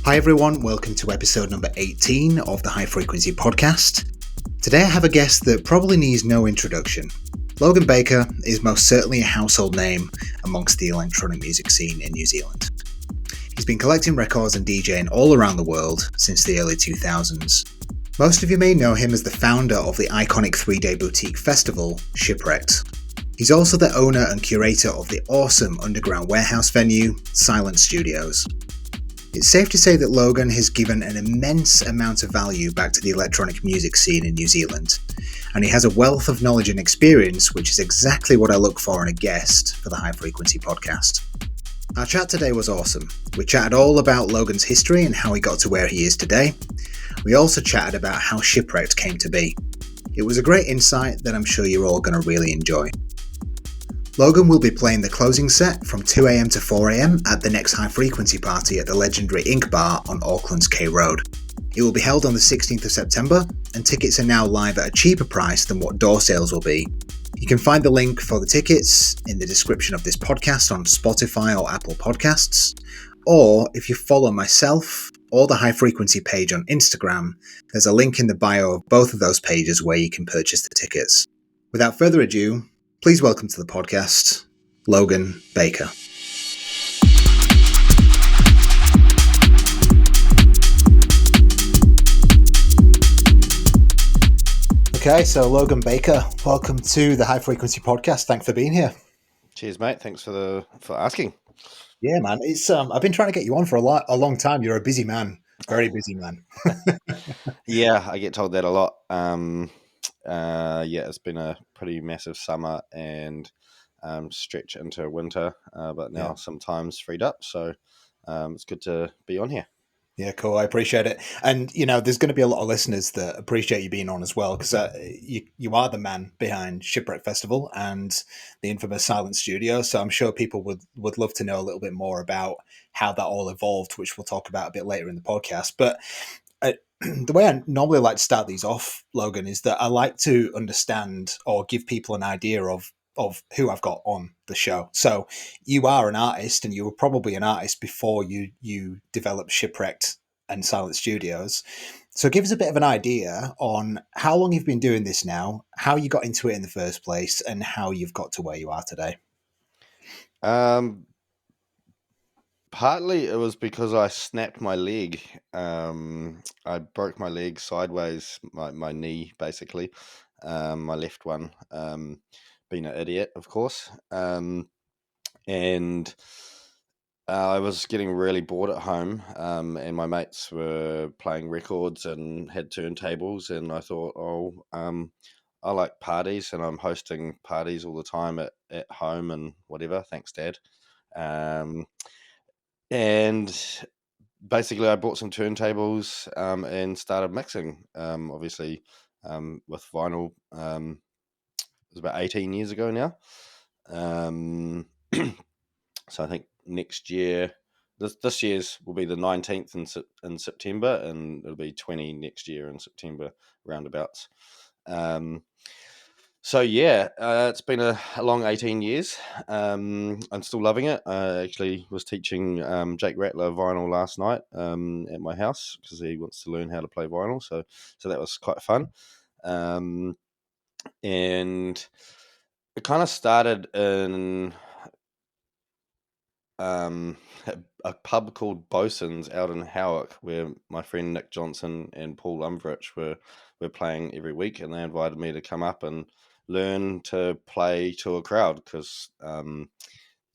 Hi everyone, welcome to episode number 18 of the High Frequency Podcast. Today I have a guest that probably needs no introduction. Logan Baker is most certainly a household name amongst the electronic music scene in New Zealand. He's been collecting records and DJing all around the world since the early 2000s. Most of you may know him as the founder of the iconic 3-day boutique festival, Shipwrecked. He's also the owner and curator of the awesome underground warehouse venue, Silent Studios. It's safe to say that Logan has given an immense amount of value back to the electronic music scene in New Zealand, and he has a wealth of knowledge and experience, which is exactly what I look for in a guest for the High Frequency Podcast. Our chat today was awesome. We chatted all about Logan's history and how he got to where he is today. We also chatted about how Shipwrecked came to be. It was a great insight that I'm sure you're all going to really enjoy. Logan will be playing the closing set from 2am to 4am at the next High Frequency party at the legendary Ink Bar on Auckland's K Road. It will be held on the 16th of September, and tickets are now live at a cheaper price than what door sales will be. You can find the link for the tickets in the description of this podcast on Spotify or Apple Podcasts, or if you follow myself or the High Frequency page on Instagram, there's a link in the bio of both of those pages where you can purchase the tickets. Without further ado, please welcome to the podcast, Logan Baker. Okay, so Logan Baker, welcome to the High Frequency Podcast. Thanks for being here. Cheers, mate. Thanks for asking. Yeah, man. It's I've been trying to get you on for a long time. You're a busy man, very busy man. Yeah, I get told that a lot. It's been a pretty massive summer and stretch into winter, but now sometimes freed up. So it's good to be on here. Yeah, cool. I appreciate it. And, there's going to be a lot of listeners that appreciate you being on as well, because you are the man behind Shipwreck Festival and the infamous Silent Studio. So I'm sure people would love to know a little bit more about how that all evolved, which we'll talk about a bit later in the podcast. But the way I normally like to start these off, Logan, is that I like to understand or give people an idea of who I've got on the show. So you are an artist, and you were probably an artist before you developed Shipwrecked and Silent Studios. So give us a bit of an idea on how long you've been doing this now, how you got into it in the first place, and how you've got to where you are today. Partly it was because I snapped my leg. I broke my leg sideways, my knee basically, my left one. Being an idiot, of course. And I was getting really bored at home, and my mates were playing records and had turntables, and I thought, I like parties, and I'm hosting parties all the time at home and whatever. Thanks, Dad. And basically, I bought some turntables and started mixing. Obviously, with vinyl. It was about 18 years ago now. So I think next year, this year's will be the 19th in September, and it'll be 20 next year in September, roundabouts. It's been a long 18 years. I'm still loving it. I actually was teaching Jake Rattler vinyl last night at my house because he wants to learn how to play vinyl. So that was quite fun. And it kind of started in a pub called Bosun's out in Howick, where my friend Nick Johnson and Paul Umbrich were playing every week, and they invited me to come up and learn to play to a crowd, because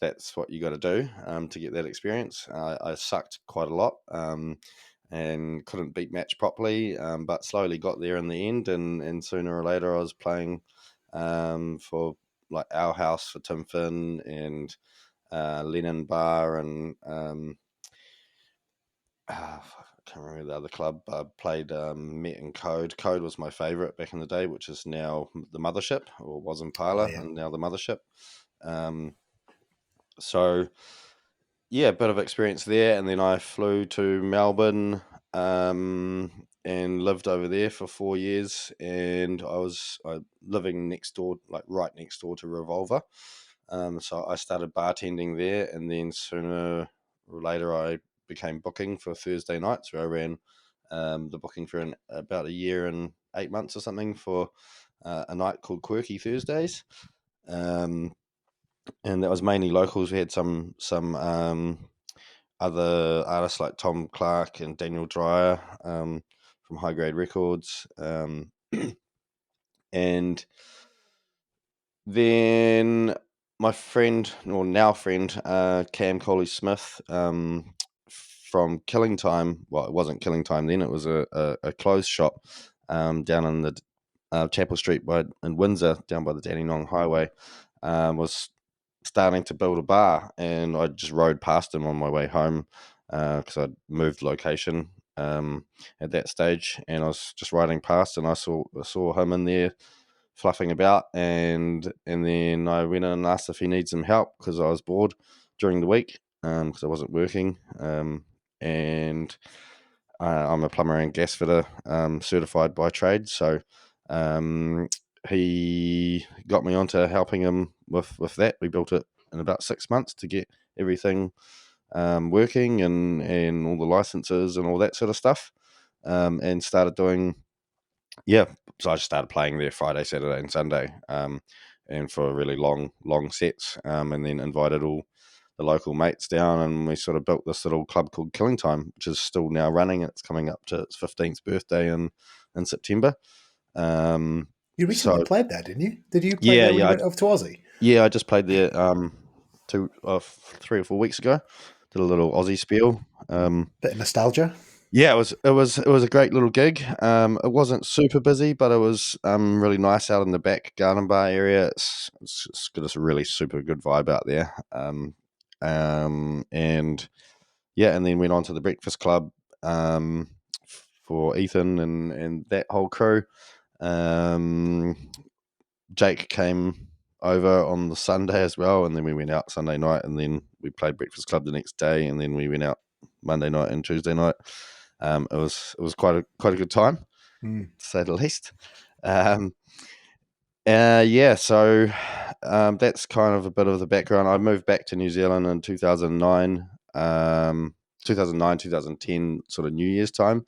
that's what you got to do to get that experience. I sucked quite a lot and couldn't beat match properly, but slowly got there in the end, and sooner or later I was playing for like Our House for Tim Finn and Lennon Bar, and I can't remember the other club. I played Met and Code. Code was my favourite back in the day, which is now the Mothership, or was Impala, and now the Mothership. A bit of experience there, and then I flew to Melbourne and lived over there for 4 years, and I was living next door, like right next door to Revolver. So I started bartending there, and then sooner or later I became booking for Thursday nights, where I ran the booking for about a year and 8 months or something for a night called Quirky Thursdays. And that was mainly locals. We had some other artists like Tom Clark and Daniel Dreyer from High Grade Records. And then my friend, or now friend, Cam Coley Smith, from Killing Time. Well, it wasn't Killing Time then. It was a clothes shop down in the Chapel Street in Windsor, down by the Dandenong Highway. Was starting to build a bar, and I just rode past him on my way home because I'd moved location at that stage, and I was just riding past, and I saw him in there fluffing about, and then I went in and asked if he needs some help because I was bored during the week because I wasn't working, and I'm a plumber and gasfitter certified by trade, so he got me onto helping him with that. We built it in about 6 months to get everything working and all the licenses and all that sort of stuff, and started doing, so I just started playing there Friday, Saturday and Sunday, and for really long sets, and then invited all the local mates down, and we sort of built this little club called Killing Time, which is still now running. It's coming up to its 15th birthday in September. You recently played there, didn't you? Did you play Yeah, there when you went over to Aussie? Yeah, I just played there 3 or 4 weeks ago. Did a little Aussie spiel. Bit of nostalgia. Yeah, it was a great little gig. It wasn't super busy, but it was really nice out in the back garden bar area. It's got a really super good vibe out there. And yeah, and then went on to the Breakfast Club for Ethan and that whole crew. Jake came over on the Sunday as well, and then we went out Sunday night, and then we played Breakfast Club the next day, and then we went out Monday night and Tuesday night. It was quite a good time, to say the least. So that's kind of a bit of the background. I moved back to New Zealand in 2009, 2010, sort of New Year's time.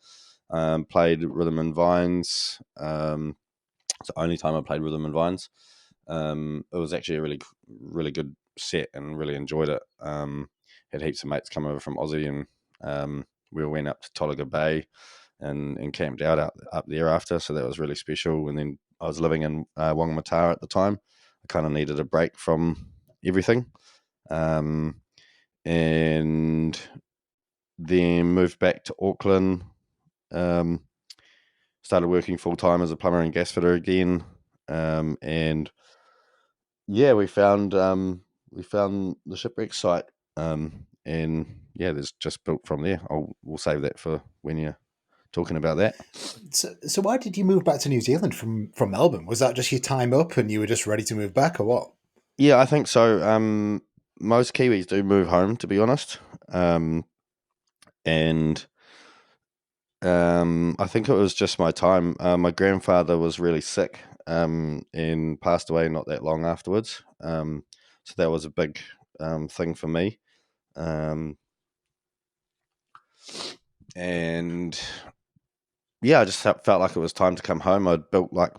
Played Rhythm and Vines. It's the only time I played Rhythm and Vines. It was actually a really good set, and really enjoyed it. Had heaps of mates come over from Aussie, and we went up to Tolaga Bay and camped out up there after, so that was really special. And then I was living in Whangamata at the time. I kind of needed a break from everything, and then moved back to Auckland. Started working full time as a plumber and gasfitter again, and yeah, we found the Shipwrecked site, and yeah, there's just built from there. We'll save that for when you're talking about that. So why did you move back to New Zealand from Melbourne? Was that just your time up and you were just ready to move back, or what? Yeah, I think so. Most Kiwis do move home, to be honest, and I think it was just my time. My grandfather was really sick, and passed away not that long afterwards. So that was a big thing for me. And yeah, I just felt like it was time to come home. I'd built like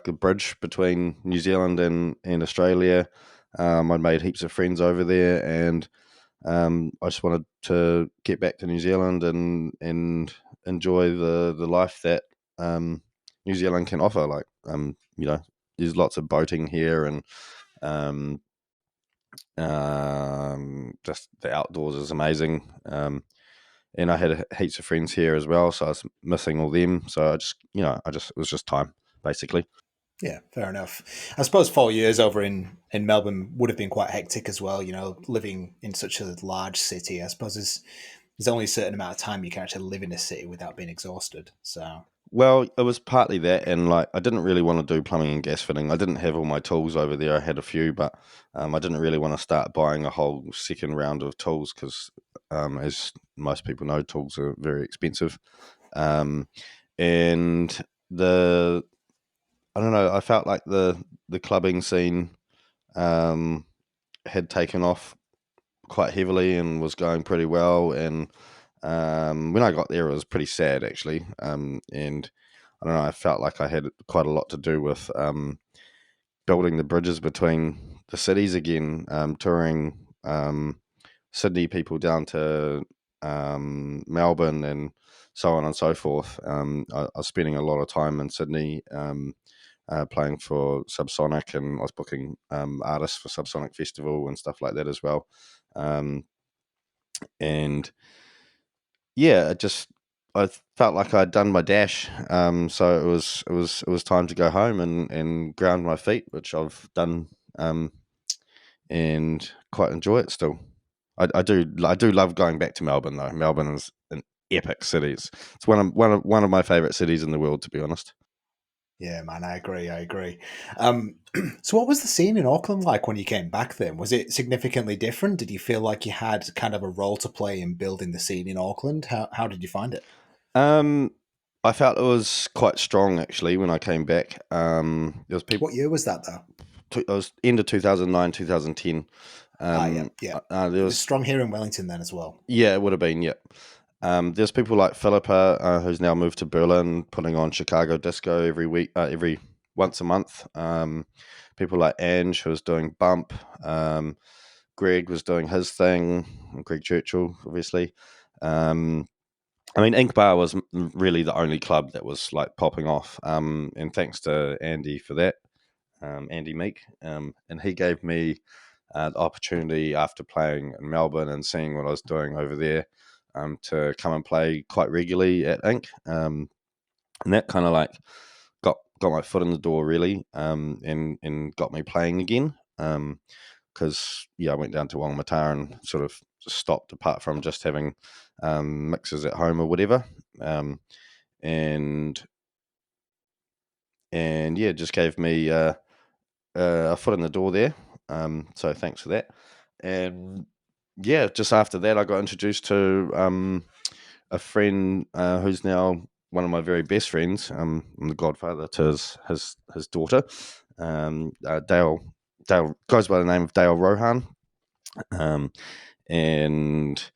a bridge between New Zealand and Australia. I'd made heaps of friends over there, and I just wanted to get back to New Zealand and enjoy the life that New Zealand can offer. Like, there's lots of boating here, and just the outdoors is amazing. And I had heaps of friends here as well, so I was missing all them. So it was just time, basically. Yeah, fair enough. I suppose 4 years over in Melbourne would have been quite hectic as well. Living in such a large city, I suppose there's only a certain amount of time you can actually live in a city without being exhausted. So Well, it was partly that, and like I didn't really want to do plumbing and gas fitting. I didn't have all my tools over there. I had a few, but I didn't really want to start buying a whole second round of tools because, as most people know, tools are very expensive. And I don't know. I felt like the clubbing scene had taken off quite heavily and was going pretty well. And when I got there, it was pretty sad actually. And I don't know, I felt like I had quite a lot to do with building the bridges between the cities again, touring Sydney people down to Melbourne and so on and so forth. I was spending a lot of time in Sydney playing for Subsonic, and I was booking artists for Subsonic Festival and stuff like that as well. And yeah, I felt like I'd done my dash, so it was time to go home and ground my feet, which I've done, and quite enjoy it still. I do love going back to Melbourne though. Melbourne is an epic city. It's one of my favorite cities in the world, to be honest. Yeah, man, I agree. I agree. So, what was the scene in Auckland like when you came back then? Was it significantly different? Did you feel like you had kind of a role to play in building the scene in Auckland? How did you find it? Um, I felt it was quite strong actually when I came back. There was people. What year was that, though? It was end of 2009, 2010. Ah, yeah, yeah. There It was was strong here in Wellington then as well. Yeah, it would have been, yeah. There's people like Philippa, who's now moved to Berlin, putting on Chicago disco every week, every once a month. People like Ange, who was doing Bump. Greg was doing his thing. Greg Churchill, obviously. I mean, Ink Bar was really the only club that was like popping off. And thanks to Andy for that, Andy Meek. And he gave me the opportunity after playing in Melbourne and seeing what I was doing over there, to come and play quite regularly at Inc. And that kind of like got my foot in the door really, and got me playing again. Because I went down to Wangmatar and sort of just stopped, apart from just having mixes at home or whatever, and yeah, just gave me a foot in the door there. So thanks for that. And yeah, just after that, I got introduced to a friend who's now one of my very best friends. I'm the godfather to his daughter. Dale goes by the name of Dale Rohan. And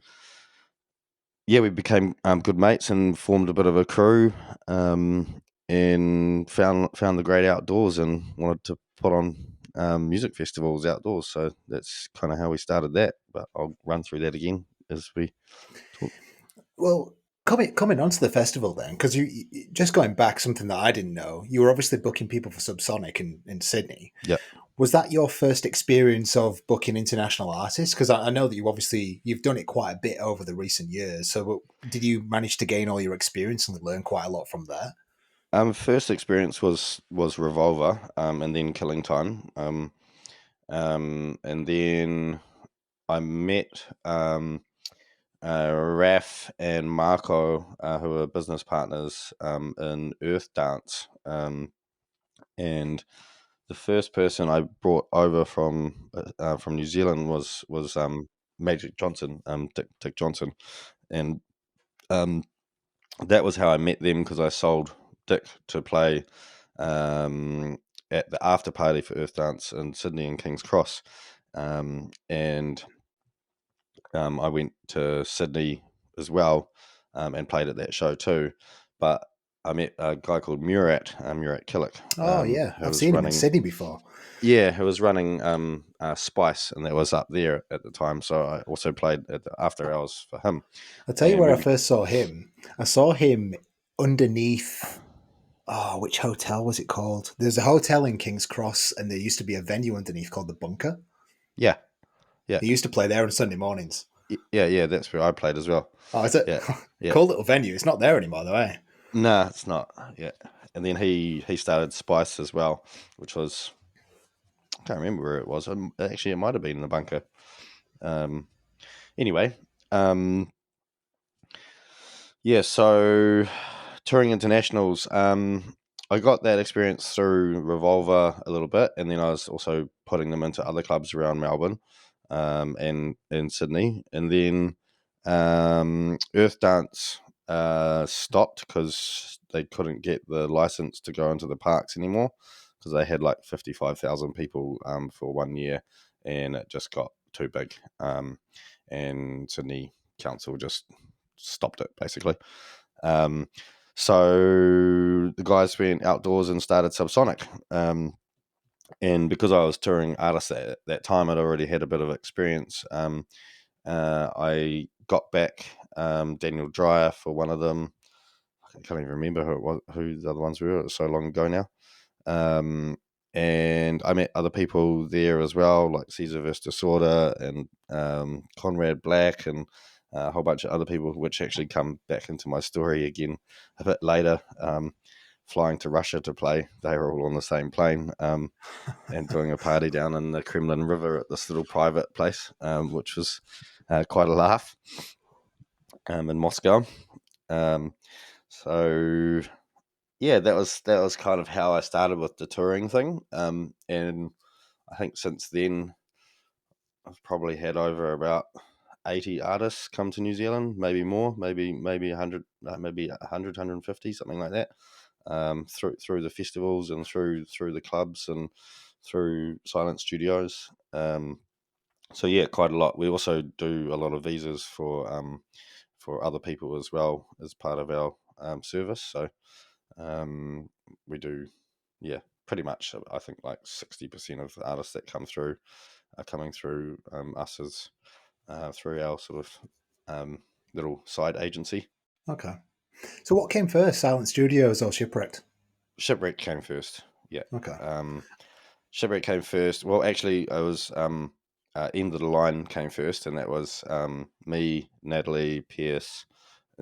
yeah, we became good mates and formed a bit of a crew, and found the great outdoors and wanted to put on music festivals outdoors. So that's kind of how we started that. But I'll run through that again as we talk. Well, coming onto the festival then, because just going back, something that I didn't know, you were obviously booking people for Subsonic in Sydney. Yeah. Was that your first experience of booking international artists? Because I know that you've done it quite a bit over the recent years. So did you manage to gain all your experience and learn quite a lot from there? First experience was Revolver, and then Killing Time, and then I met Raf and Marco, who are business partners in Earth Dance, and the first person I brought over from New Zealand was Magic Johnson, Dick Johnson, and um, that was how I met them, because I sold Dick to play at the after party for Earth Dance in Sydney and King's Cross, and I went to Sydney as well, and played at that show too. But I met a guy called Murat Killick, Oh yeah, who I've was seen him in running. Sydney before. Yeah, who was running Spice, and that was up there at the time. So I also played at the after hours for him, I'll tell you and where we. I first saw him. I saw him underneath. Oh, which hotel was it called? There's a hotel in King's Cross, and there used to be a venue underneath called the Bunker. Yeah, yeah, He used to play there on Sunday mornings. yeah. That's where I played as well. Oh, is it? Yeah, yeah. Cool little venue. It's not there anymore, though, eh? No, it's not. Yeah, and then he started Spice as well, which was, I can't remember where it was. Actually, it might have been in the Bunker. Um, anyway, yeah. So touring internationals. I got that experience through Revolver a little bit, and then I was also putting them into other clubs around Melbourne, and in Sydney, and then Earth Dance stopped because they couldn't get the license to go into the parks anymore, because they had like 55,000 people for 1 year, and it just got too big, and Sydney Council just stopped it basically. So the guys went outdoors and started Subsonic. And because I was touring artists at that time, I'd already had a bit of experience. I got back Daniel Dreyer for one of them. I can't even remember who the other ones were. It was so long ago now. And I met other people there as well, like Caesar vs. Disorder and Conrad Black and a whole bunch of other people, which actually come back into my story again a bit later. Flying to Russia to play, they were all on the same plane, and doing a party down in the Kremlin River at this little private place, which was quite a laugh, in Moscow. So yeah, that was kind of how I started with the touring thing. And I think since then I've probably had over about 80 artists come to New Zealand, maybe more, maybe 100, maybe 100, 150, something like that. Through the festivals and through the clubs and through silent studios. So yeah, quite a lot. We also do a lot of visas for other people as well as part of our service. So we do, yeah, pretty much. I think like 60% of the artists that come through are coming through us as through our sort of little side agency. Okay. So what came first, Silent Studios or Shipwrecked? Shipwrecked came first. Yeah. Okay. Shipwrecked came first. Well, actually, I was End of the Line came first, and that was me, Natalie, Pierce,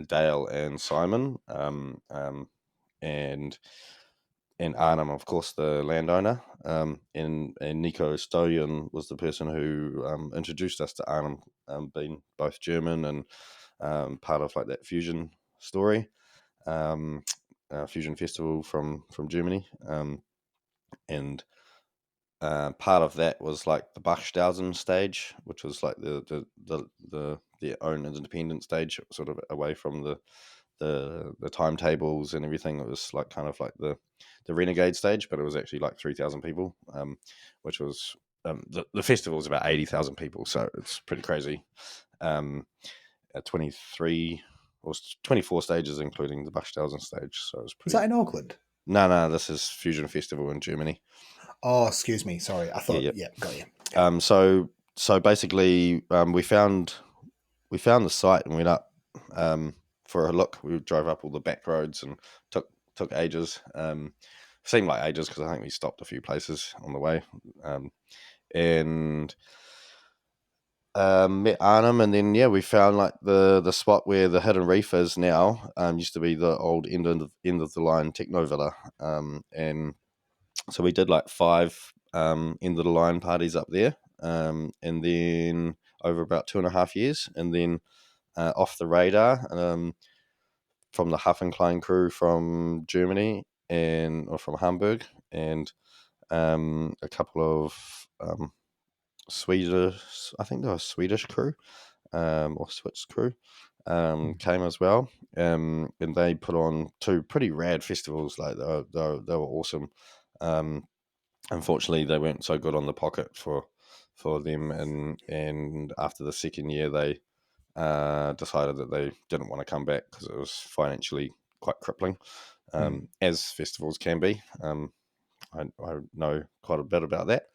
Dale, and Simon, and Arnhem, of course, the landowner, and Nico Stoyan was the person who introduced us to Arnhem, being both German and part of like that fusion story, fusion festival from Germany, and part of that was like the Bachstausen stage, which was like their own independent stage, sort of away from the timetables and everything. It was like kind of like the Renegade stage, but it was actually like 3,000 people, which was the festival was about 80,000 people, so it's pretty crazy. 23 or 24 stages, including the Bachstausen stage. So it was Was pretty. that in Auckland? No, this is Fusion Festival in Germany. Oh, excuse me. Sorry. I thought, yeah, got you. Yeah. So basically, we found the site and went up for a look. We drove up all the back roads and took ages. Seemed like ages because I think we stopped a few places on the way, and met Arnhem, and then we found like the spot where the Hidden Reef is now. Used to be the old end of the line techno villa, and so we did like 5 end of the line parties up there, and then over about 2.5 years, and then off the radar from the Huff and Klein crew from Germany or from Hamburg, and a couple of Swedish, I think they were Swedish crew or Swiss crew came as well, and they put on 2 pretty rad festivals. Like they were awesome. Unfortunately, they weren't so good on the pocket for them, and after the second year, they decided that they didn't want to come back because it was financially quite crippling, as festivals can be. I know quite a bit about that.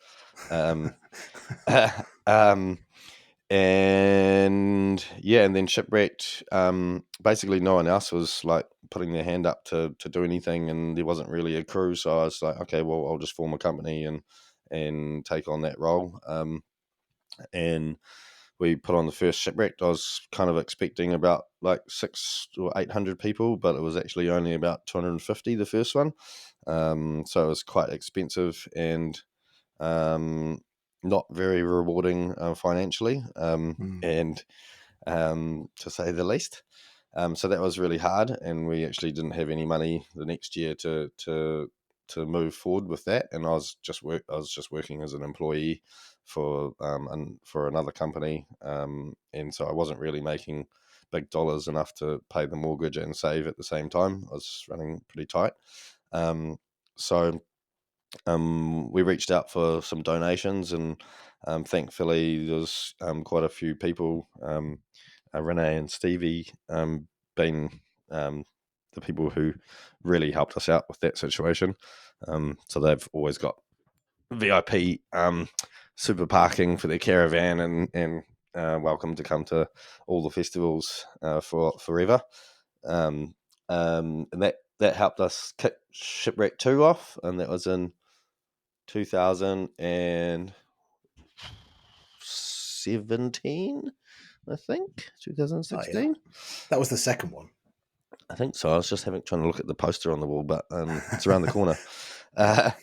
And then Shipwrecked. Basically, no one else was like putting their hand up to do anything, and there wasn't really a crew. So I was like, okay, well, I'll just form a company and take on that role. And we put on the first Shipwrecked. I was kind of expecting about like 600 or 800 people, but it was actually only about 250 the first one. So it was quite expensive and not very rewarding financially, and to say the least. So that was really hard, and we actually didn't have any money the next year to move forward with that. And I was just working as an employee for another company, and so I wasn't really making big dollars enough to pay the mortgage and save at the same time. I was running pretty tight. So we reached out for some donations, and thankfully there was quite a few people, Renee and Stevie, being the people who really helped us out with that situation. So they've always got VIP super parking for their caravan, and welcome to come to all the festivals for forever. And that helped us kick Shipwrecked 2 off, and that was in 2017, I think. 2016. That was the second one. I think so. I was just trying to look at the poster on the wall, but it's around the corner. I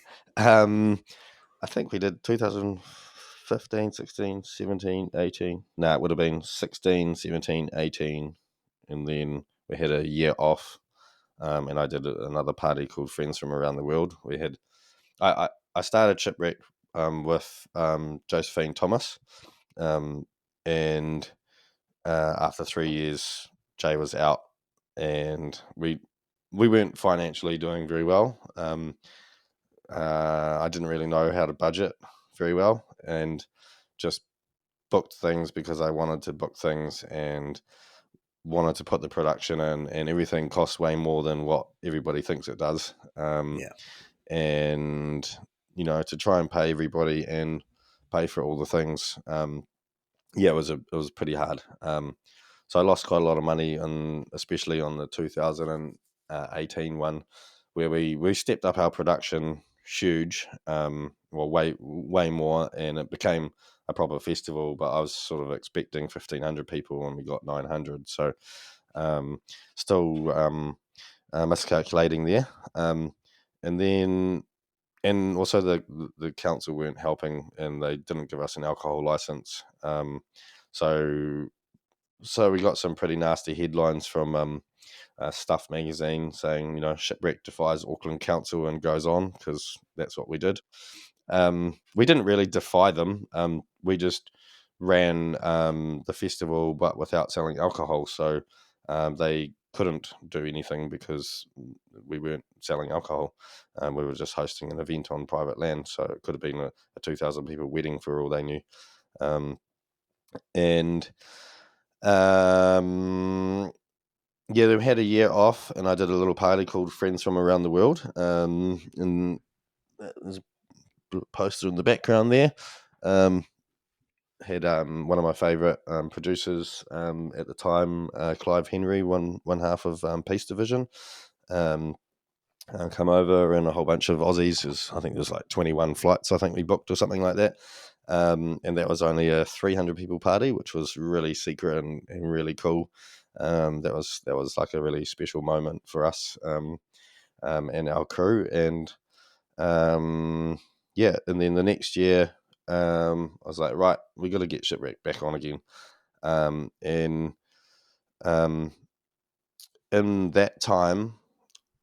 think we did 2015, 16, 17, 18. No, it would have been 16, 17, 18. And then we had a year off. And I did another party called Friends from Around the World. I started Shipwreck with Josephine Thomas. And after 3 years, Jay was out, and we weren't financially doing very well. I didn't really know how to budget very well, and just booked things because I wanted to book things and wanted to put the production in, and everything costs way more than what everybody thinks it does. And to try and pay everybody and pay for all the things, it was pretty hard. So I lost quite a lot of money, and especially on the 2018 one, where we stepped up our production huge, way more, and it became a proper festival. But I was sort of expecting 1,500 people, and we got 900. So still miscalculating there. And also the council weren't helping, and they didn't give us an alcohol license. So we got some pretty nasty headlines from Stuff magazine saying, Shipwreck defies Auckland Council and goes on, because that's what we did. We didn't really defy them. We just ran the festival, but without selling alcohol. So they couldn't do anything because we weren't selling alcohol. We were just hosting an event on private land. So it could have been a 2,000 people wedding for all they knew. They had a year off, and I did a little party called Friends from Around the World. And there's a poster in the background there. Had one of my favourite producers at the time, Clive Henry, one half of Peace Division, come over, and a whole bunch of Aussies. I think there's like 21 flights I think we booked or something like that. And that was only a 300 people party, which was really secret and really cool. That was like a really special moment for us and our crew. And and then the next year, I was like, right, we got to get Shipwreck back on again. And in that time,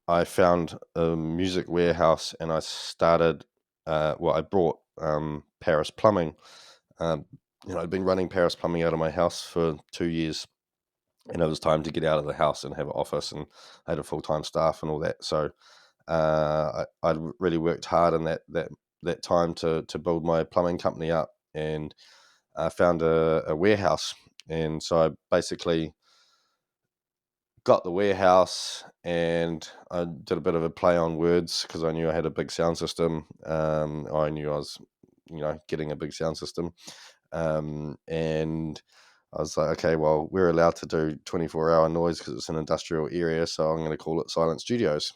I found a music warehouse, and I started. I brought Paris Plumbing. I'd been running Paris Plumbing out of my house for 2 years, and it was time to get out of the house and have an office, and I had a full-time staff and all that. So I'd really worked hard in that time to build my plumbing company up, and I found a warehouse. And so I basically got the warehouse, and I did a bit of a play on words because I knew I had a big sound system. I knew I was, getting a big sound system. And I was like, okay, well, we're allowed to do 24-hour noise because it's an industrial area, so I'm going to call it Silent Studios.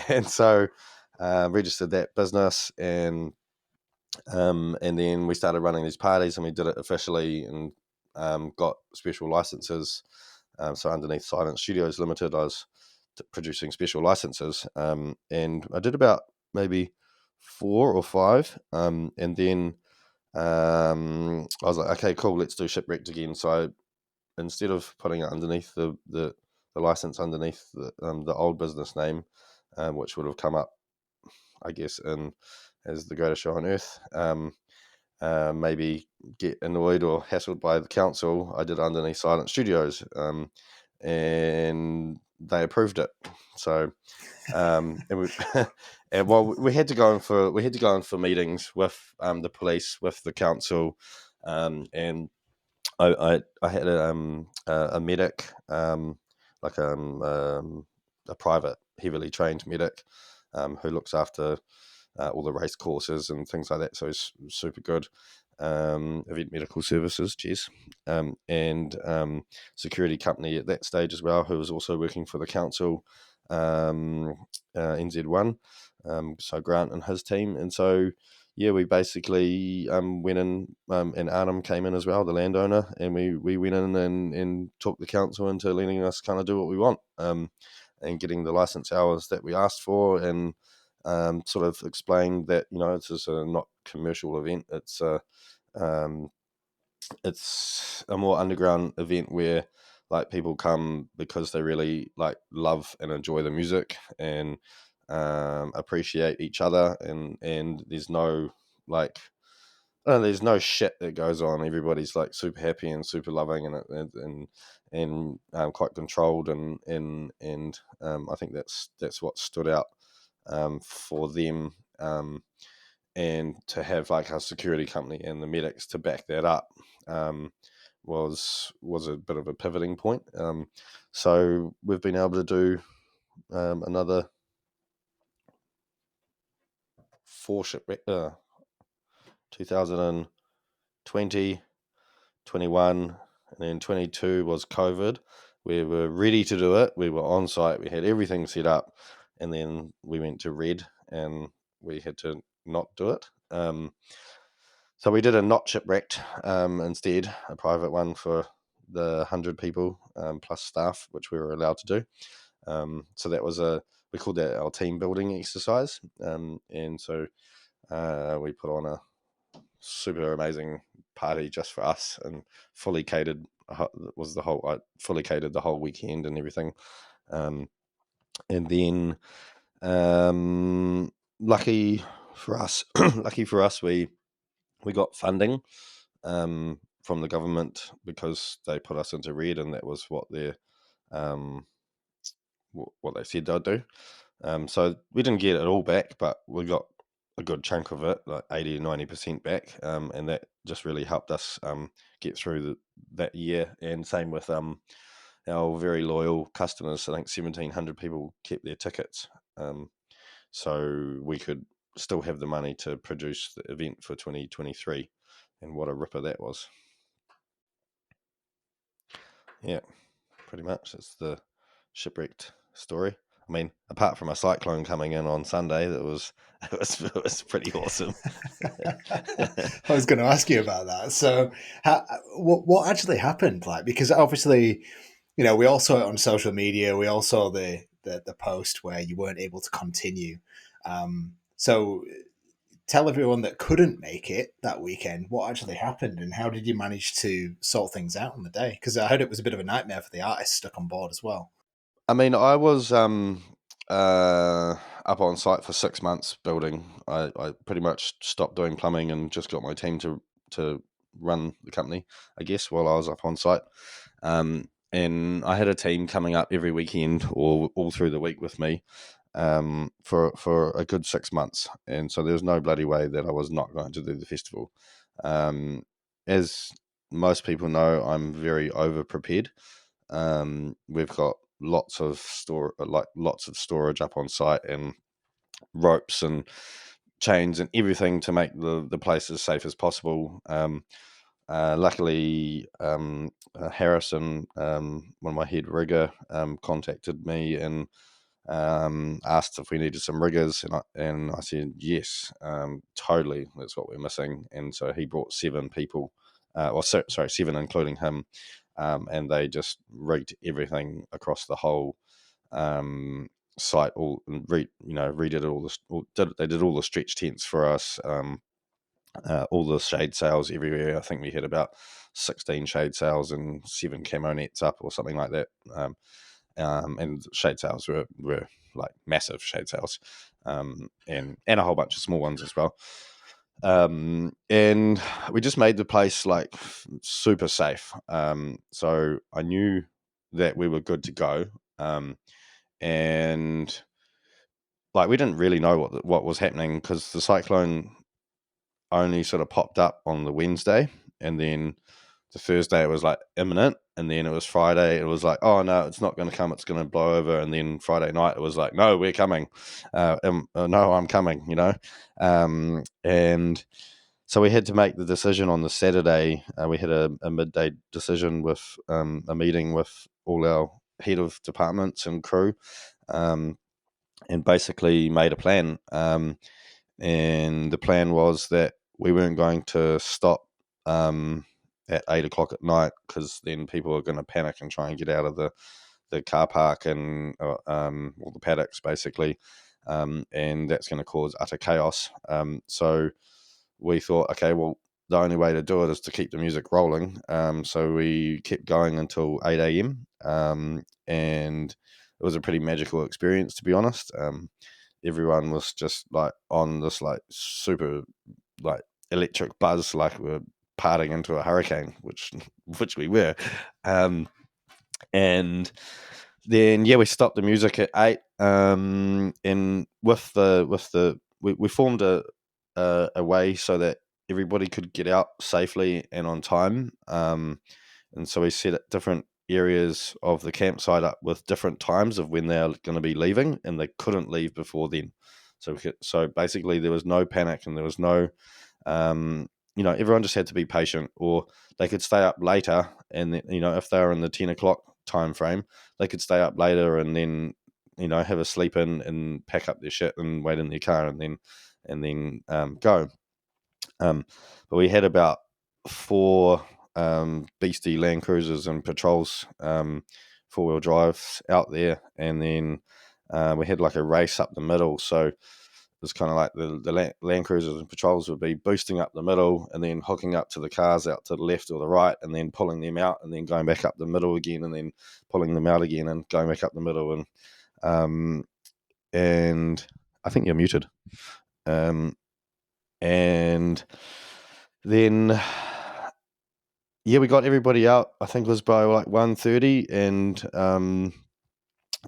And so registered that business, and then we started running these parties, and we did it officially, and got special licenses. So underneath Silent Studios Limited, I was producing special licenses, and I did about maybe 4 or 5, and then I was like, okay, cool, let's do Shipwrecked again. So instead of putting it underneath the license underneath the old business name, which would have come up, I guess, as the greatest show on earth, maybe get annoyed or hassled by the council, I did underneath Silent Studios. and they approved it. So, and we, and we had to go in for meetings with the police, with the council, and I had a medic, like a private, heavily trained medic, who looks after all the race courses and things like that. So he's super good. Event medical services, cheers, and security company at that stage as well, who was also working for the council, NZ1. So Grant and his team, and so yeah, we basically went in, and Arnhem came in as well, the landowner, and we went in and talked the council into letting us kind of do what we want, and getting the license hours that we asked for, and sort of explained that, you know, this is a not commercial event. It's a more underground event where like people come because they really like love and enjoy the music and appreciate each other, and there's no like there's no shit that goes on. Everybody's like super happy and super loving, and quite controlled, and I think that's what stood out for them, and to have like our security company and the medics to back that up was a bit of a pivoting point. So we've been able to do another 4 shipwreck, 2020, 21, and then 22 was COVID. We were ready to do it. We were on site. We had everything set up, and then we went to red, and we had to not do it. So we did a not shipwrecked instead, a private one for the 100 people plus staff, which we were allowed to do. So that was we called that our team building exercise, and so we put on a super amazing party just for us, and fully catered was the whole. I fully catered the whole weekend and everything, and then lucky for us, we got funding from the government because they put us into red, and that was what what they said they'd do. So we didn't get it all back, but we got a good chunk of it, like 80 to 90% back, and that just really helped us get through that year. And same with our very loyal customers. I think 1,700 people kept their tickets, so we could still have the money to produce the event for 2023, and what a ripper that was. Yeah, pretty much that's the Shipwrecked story. I mean, apart from a cyclone coming in on Sunday, it was pretty awesome. I was going to ask you about that. So, what actually happened? Like, because obviously, you know, we all saw it on social media. We all saw the post where you weren't able to continue. So, tell everyone that couldn't make it that weekend what actually happened, and how did you manage to sort things out on the day? Because I heard it was a bit of a nightmare for the artists stuck on board as well. I mean, I was up on site for 6 months building. I pretty much stopped doing plumbing and just got my team to run the company, I guess, while I was up on site. And I had a team coming up every weekend or all through the week with me for a good 6 months. And so there's no bloody way that I was not going to do the festival. As most people know, I'm very over prepared. We've got lots of storage up on site, and ropes and chains and everything to make the place as safe as possible. Luckily, Harrison, one of my head rigger, contacted me and asked if we needed some riggers, and I said yes, totally. That's what we're missing. And so he brought 7 people, sorry, 7 including him, and they just rigged everything across the whole site. Redid they did all the stretch tents for us. All the shade sails everywhere. I think we had about 16 shade sails and 7 camo nets up or something like that. And shade sails were like massive shade sails, and a whole bunch of small ones as well. And we just made the place like super safe. So I knew that we were good to go. And like we didn't really know what was happening, because the cyclone only sort of popped up on the Wednesday, and then the Thursday it was like imminent, and then it was Friday it was like, oh no, it's not going to come, it's going to blow over, and then Friday night it was like, no, we're coming, no, I'm coming, and so we had to make the decision on the Saturday. We had a midday decision with a meeting with all our head of departments and crew, and basically made a plan. And the plan was that we weren't going to stop at 8 o'clock at night, because then people are going to panic and try and get out of the car park and all the paddocks, basically. And that's going to cause utter chaos. So we thought, okay, well, the only way to do it is to keep the music rolling. So we kept going until 8 a.m. And it was a pretty magical experience, to be honest. Everyone was just like on this like super like electric buzz, like we're parting into a hurricane, which we were. And then we stopped the music at 8. And we formed a way so that everybody could get out safely and on time. And so we set at different areas of the campsite up with different times of when they're going to be leaving, and they couldn't leave before then. So basically there was no panic, and there was no, everyone just had to be patient, or they could stay up later, and then, if they were in the 10 o'clock time frame, they could stay up later and then, have a sleep in and pack up their shit and wait in their car and then go. But we had about 4 beastie Land Cruisers and patrols, 4-wheel drives out there, and then we had like a race up the middle. So it was kind of like the Land Cruisers and patrols would be boosting up the middle and then hooking up to the cars out to the left or the right, and then pulling them out, and then going back up the middle again, and then pulling them out again and going back up the middle. And I think you're muted. And then we got everybody out. I think it was by like 1:30, and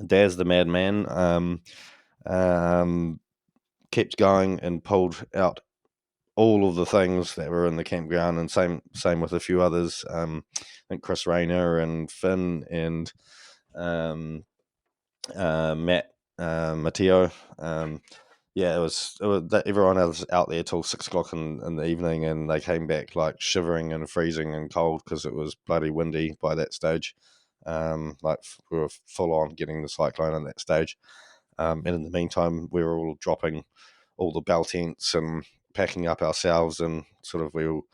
Daz the madman kept going and pulled out all of the things that were in the campground, and same with a few others. I think Chris Rayner and Finn and Matt Matteo. It was that everyone was out there till 6 o'clock in the evening, and they came back like shivering and freezing and cold, because it was bloody windy by that stage. Like we were full on getting the cyclone at that stage. And in the meantime, we were all dropping all the bell tents and packing up ourselves, and sort of we all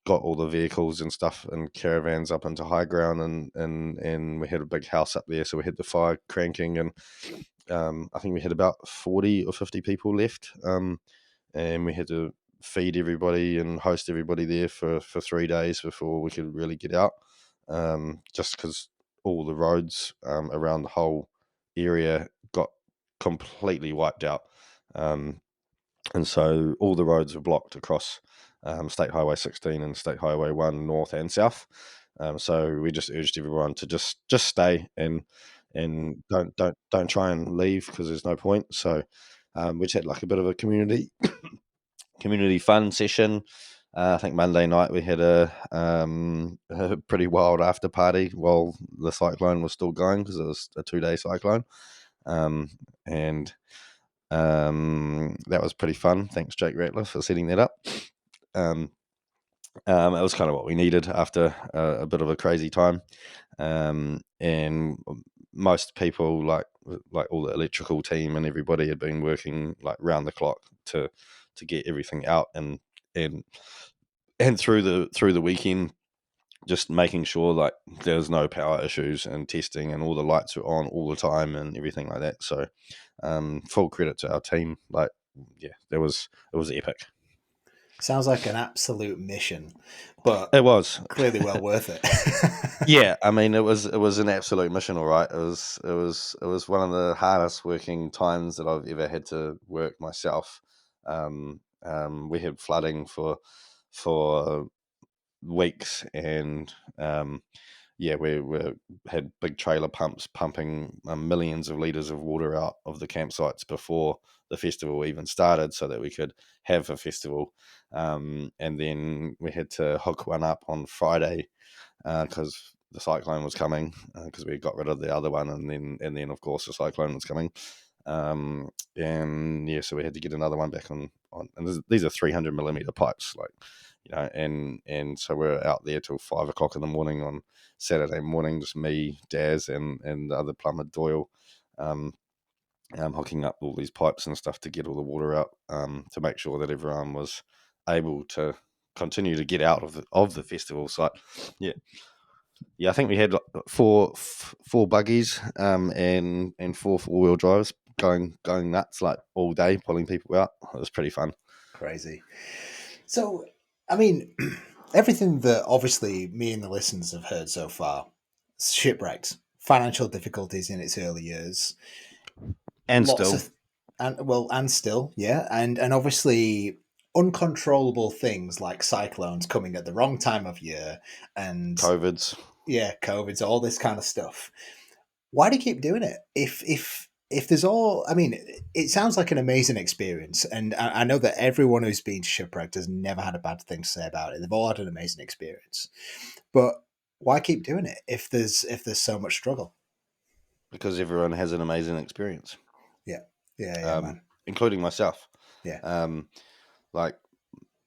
got all the vehicles and stuff and caravans up into high ground, and we had a big house up there, so we had the fire cranking, and I think we had about 40 or 50 people left, and we had to feed everybody and host everybody there for 3 days before we could really get out, just because all the roads around the whole area got completely wiped out. And so all the roads were blocked across State Highway 16 and State Highway 1 north and south. So we just urged everyone to just stay and don't try and leave, because there's no point. So we just had like a bit of a community fun session. I think Monday night we had a pretty wild after party while the cyclone was still going, because it was a 2-day cyclone. And that was pretty fun. Thanks, Jake Ratliff, for setting that up. It was kind of what we needed after a bit of a crazy time. And most people, like all the electrical team and everybody, had been working like round the clock to get everything out, and through the weekend, just making sure like there's no power issues, and testing, and all the lights were on all the time and everything like that. So full credit to our team. Like, it was epic. Sounds like an absolute mission, but It was clearly well worth it. Yeah, I mean, it was an absolute mission. All right, it was one of the hardest working times that I've ever had to work myself. We had flooding for weeks, and yeah, we had big trailer pumps pumping millions of liters of water out of the campsites before the festival even started, so that we could have a festival. And then we had to hook one up on Friday because the cyclone was coming, because we got rid of the other one, and then of course the cyclone was coming. And yeah, so we had to get another one back on and these are 300 millimeter pipes, like, and so we're out there till 5 o'clock in the morning on Saturday morning, just me, Daz, and the other plumber Doyle, hooking up all these pipes and stuff to get all the water out, to make sure that everyone was able to continue to get out of the festival site. Yeah, yeah, I think we had like four buggies, and four four-wheel drives going nuts like all day, pulling people out. It was pretty fun. Crazy. So, I mean, everything that obviously me and the listeners have heard so far, Shipwrecked, financial difficulties in its early years, And lots still, of, and still, yeah, and obviously uncontrollable things like cyclones coming at the wrong time of year, and COVID's. yeah, COVID's, all this kind of stuff. Why do you keep doing it? If there's all, I mean, it sounds like an amazing experience, and I know that everyone who's been to Shipwrecked has never had a bad thing to say about it. They've all had an amazing experience, but why keep doing it if there's so much struggle? Because everyone has an amazing experience, Yeah, yeah, man. including myself. Yeah, Um, like,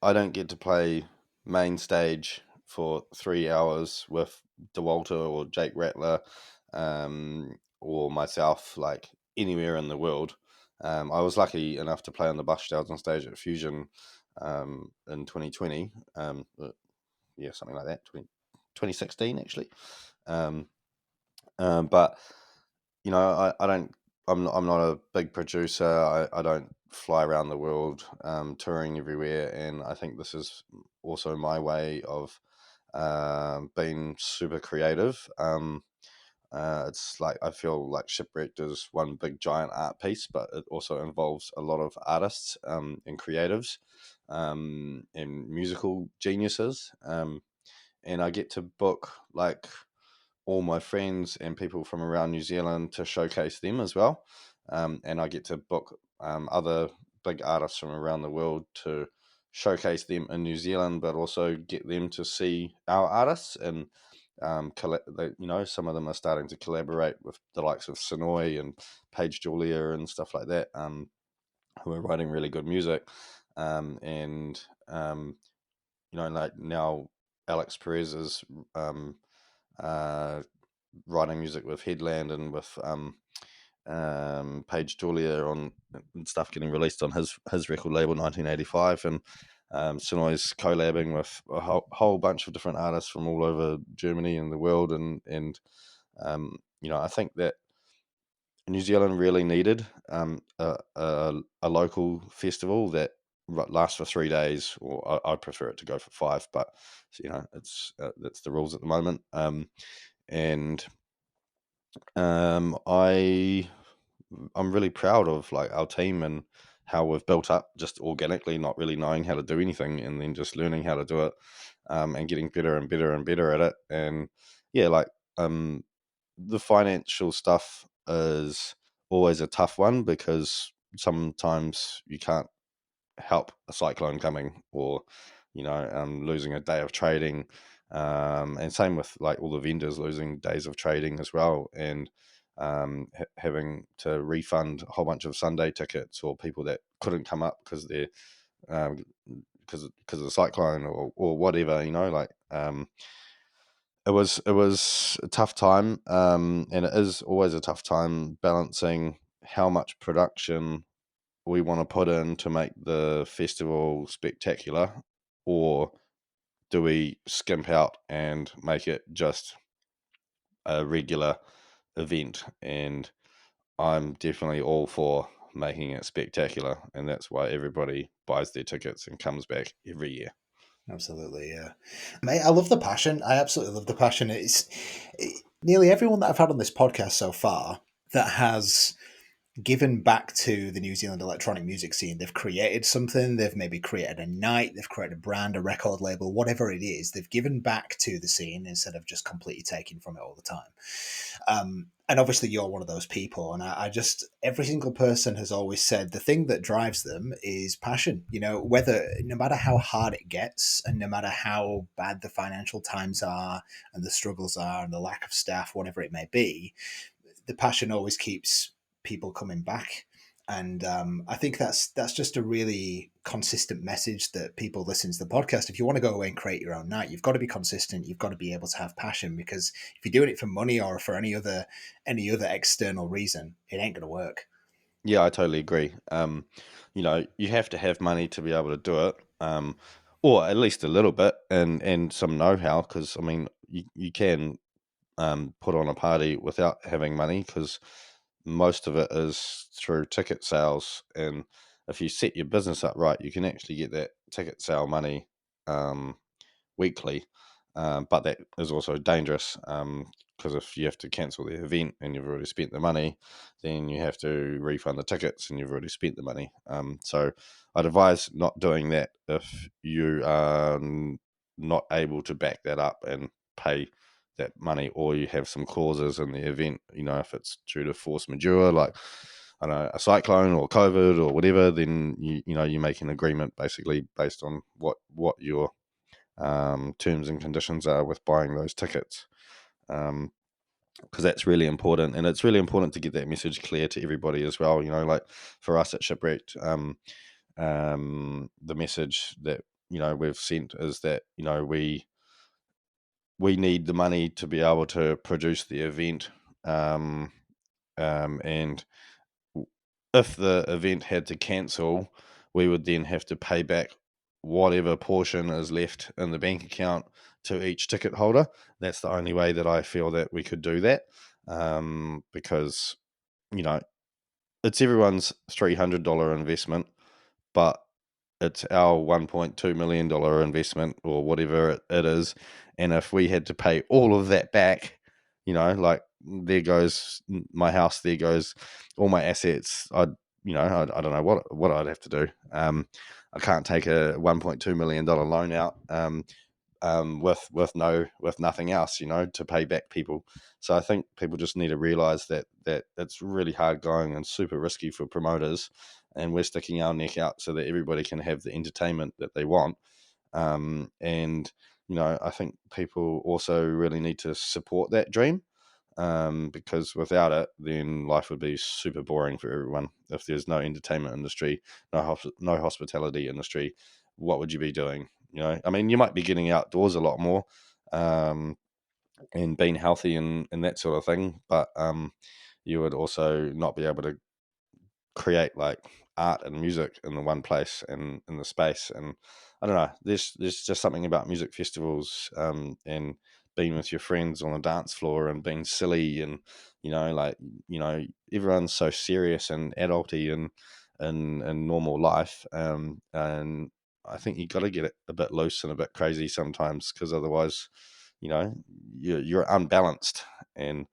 I don't get to play main stage for 3 hours with DeWalter or Jake Rattler, or myself, like anywhere in the world. I was lucky enough to play on the Bush on stage at Fusion in 2020. Yeah, something like that, 2016 actually. Um, but I don't. I'm not a big producer. I don't fly around the world, touring everywhere, and I think this is also my way of being super creative. It's like I feel like Shipwrecked is one big giant art piece, but it also involves a lot of artists, and creatives, and musical geniuses. And I get to book like all my friends and people from around New Zealand to showcase them as well. And I get to book other big artists from around the world to showcase them in New Zealand, but also get them to see our artists. And some of them are starting to collaborate with the likes of Sonoy and Paige Julia and stuff like that, who are writing really good music. And like now Alex Perez is uh, writing music with Headland and with Paige Julia on and stuff getting released on his record label 1985, and Sonoy's collabing with a whole bunch of different artists from all over Germany and the world, and I think that New Zealand really needed a local festival that lasts for 3 days, or I prefer it to go for 5, but it's that's the rules at the moment. And I I'm really proud of like our team and how we've built up just organically, not really knowing how to do anything, and then just learning how to do it, and getting better and better and better at it. And yeah, like the financial stuff is always a tough one because sometimes you can't help a cyclone coming, or losing a day of trading, and same with like all the vendors losing days of trading as well, and having to refund a whole bunch of Sunday tickets, or people that couldn't come up because they're um, because of the cyclone, or whatever, like it was a tough time, and it is always a tough time balancing how much production we want to put in to make the festival spectacular, or do we skimp out and make it just a regular event? And I'm definitely all for making it spectacular, and that's why everybody buys their tickets and comes back every year. absolutely, yeah. Mate, I love the passion. I absolutely love the passion. Nearly everyone that I've had on this podcast so far that has given back to the New Zealand electronic music scene. They've created something, they've maybe created a night, they've created a brand, a record label, whatever it is. They've given back to the scene instead of just completely taking from it all the time. And obviously, you're one of those people. And I just, every single person has always said the thing that drives them is passion. You know, whether, no matter how hard it gets and no matter how bad the financial times are and the struggles are and the lack of staff, whatever it may be, the passion always keeps people coming back. And I think that's just a really consistent message that people listen to the podcast. If you want to go away and create your own night, you've got to be consistent. You've got to be able to have passion, because if you're doing it for money or for any other external reason, it ain't going to work. Yeah, I totally agree. You have to have money to be able to do it, or at least a little bit, and some know-how. Because I mean, you can put on a party without having money, because most of it is through ticket sales. And if you set your business up right, you can actually get that ticket sale money weekly. But that is also dangerous, because if you have to cancel the event and you've already spent the money, then you have to refund the tickets and you've already spent the money. So I'd advise not doing that if you are not able to back that up and pay that money, or you have some clauses in the event. If it's due to force majeure, like, I don't know, a cyclone or COVID or whatever, then you make an agreement basically based on what your terms and conditions are with buying those tickets, because that's really important. And it's really important to get that message clear to everybody as well. Like for us at Shipwrecked, the message that we've sent is that we need the money to be able to produce the event, and if the event had to cancel, we would then have to pay back whatever portion is left in the bank account to each ticket holder. That's the only way that I feel that we could do that, because you know it's everyone's $300 investment, but it's our $1.2 million investment or whatever it is. And if we had to pay all of that back, like, there goes my house, there goes all my assets. I don't know what I'd have to do. I can't take a $1.2 million loan out, with nothing else, to pay back people. So I think people just need to realize that it's really hard going and super risky for promoters, and we're sticking our neck out so that everybody can have the entertainment that they want. And I think people also really need to support that dream, because without it, then life would be super boring for everyone. If there's no entertainment industry, no hospitality industry, what would you be doing? I mean, you might be getting outdoors a lot more, and being healthy and that sort of thing, but you would also not be able to create like art and music in the one place and in the space. And I don't know, there's just something about music festivals, and being with your friends on the dance floor and being silly, and like, everyone's so serious and adulty and in normal life, and I think you got to get it a bit loose and a bit crazy sometimes, because otherwise, you know you're unbalanced. And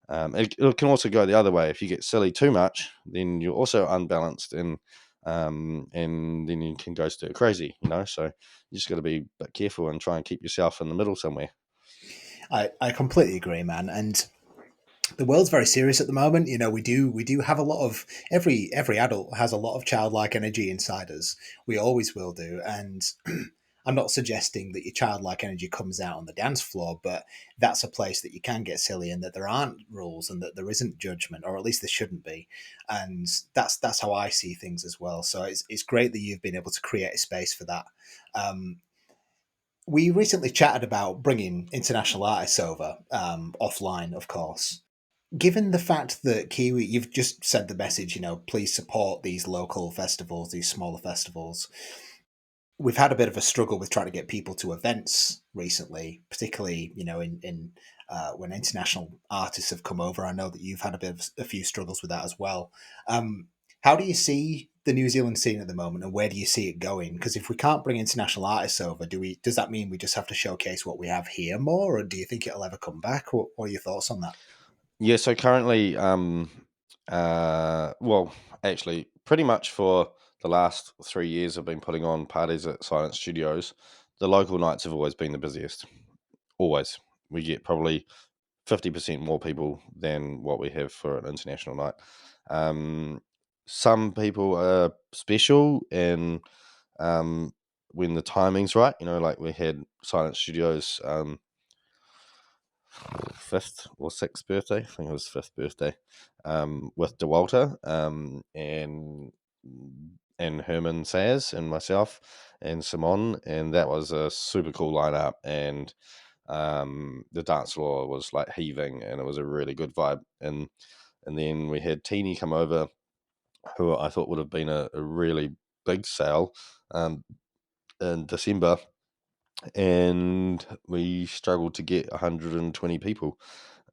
it can also go the other way. If you get silly too much, then you're also unbalanced, and then you can go stir crazy. So you just got to be a bit careful and try and keep yourself in the middle somewhere. I completely agree, man. And the world's very serious at the moment. We do have a lot of, every adult has a lot of childlike energy inside us. We always will do. And I'm not suggesting that your childlike energy comes out on the dance floor, but that's a place that you can get silly, and that there aren't rules and that there isn't judgment, or at least there shouldn't be. And that's how I see things as well. So it's great that you've been able to create a space for that. Um, we recently chatted about bringing international artists over, offline, of course. Given the fact that Kiwi, you've just said the message, please support these local festivals, these smaller festivals. We've had a bit of a struggle with trying to get people to events recently, particularly, when international artists have come over. I know that you've had a few struggles with that as well. Um, how do you see the New Zealand scene at the moment, and where do you see it going? Because if we can't bring international artists over, does that mean we just have to showcase what we have here more, or do you think it'll ever come back? What are your thoughts on that? Yeah, so currently, Well, actually, pretty much for the last 3 years, I've been putting on parties at Silent Studios. The local nights have always been the busiest. Always. We get probably 50% more people than what we have for an international night. Um, some people are special, and when the timing's right, like we had Silent Studios fifth or sixth birthday. I think it was fifth birthday, with DeWalter, and Herman Sayers and myself and Simon, and that was a super cool lineup. And the dance floor was like heaving, and it was a really good vibe. And then we had Teeny come over, who I thought would have been a really big sale in December, and we struggled to get 120 people.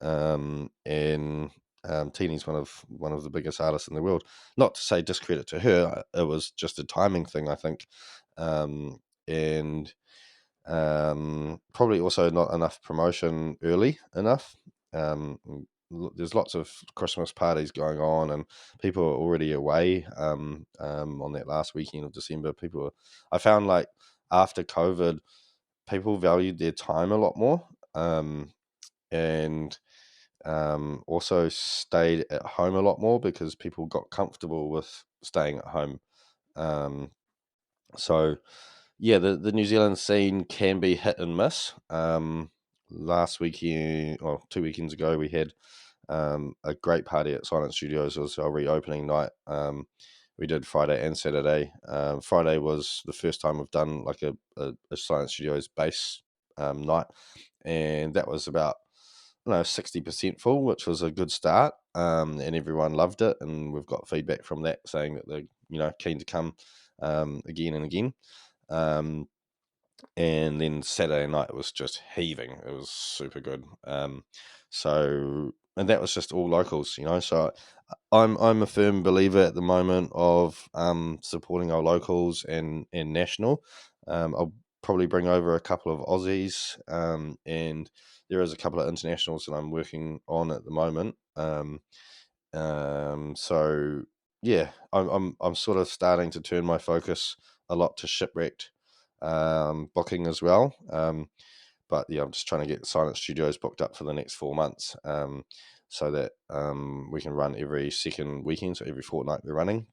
And Teeny's one of the biggest artists in the world. Not to say discredit to her, it was just a timing thing, I think. And Probably also not enough promotion early enough. There's lots of Christmas parties going on, and people are already away. On that last weekend of December, I found, like, after COVID, people valued their time a lot more, and also stayed at home a lot more because people got comfortable with staying at home. Um, so yeah, the New Zealand scene can be hit and miss. Last weekend, or 2 weekends ago, we had a great party at Silent Studios. It was our reopening night. We did Friday and Saturday. Friday was the first time we've done like a Silent Studios bass night, and that was about 60% full, which was a good start. And everyone loved it, and we've got feedback from that saying that they're keen to come again and again. Um, and then Saturday night was just heaving. It was super good. And that was just all locals, So I'm a firm believer at the moment of supporting our locals and national. I'll probably bring over a couple of Aussies, and there is a couple of internationals that I'm working on at the moment. So yeah, I'm sort of starting to turn my focus a lot to Shipwrecked booking as well. But yeah, I'm just trying to get Silent Studios booked up for the next 4 months, so that we can run every second weekend, so every fortnight we're running,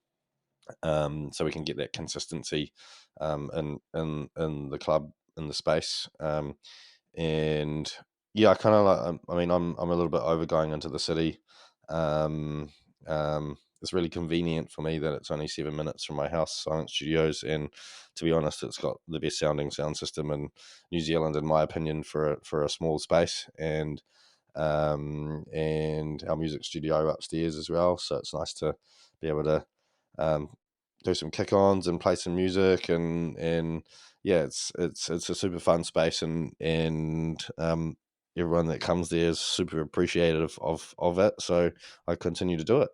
so we can get that consistency in the club, in the space. And yeah, I kind of like. I mean, I'm a little bit over going into the city. Um, it's really convenient for me that it's only 7 minutes from my house, Silent Studios, and to be honest, it's got the best sounding sound system in New Zealand, in my opinion, for a small space, and our music studio upstairs as well. So it's nice to be able to um, do some kick-ons and play some music, and yeah, it's a super fun space, and everyone that comes there is super appreciative of it. So I continue to do it.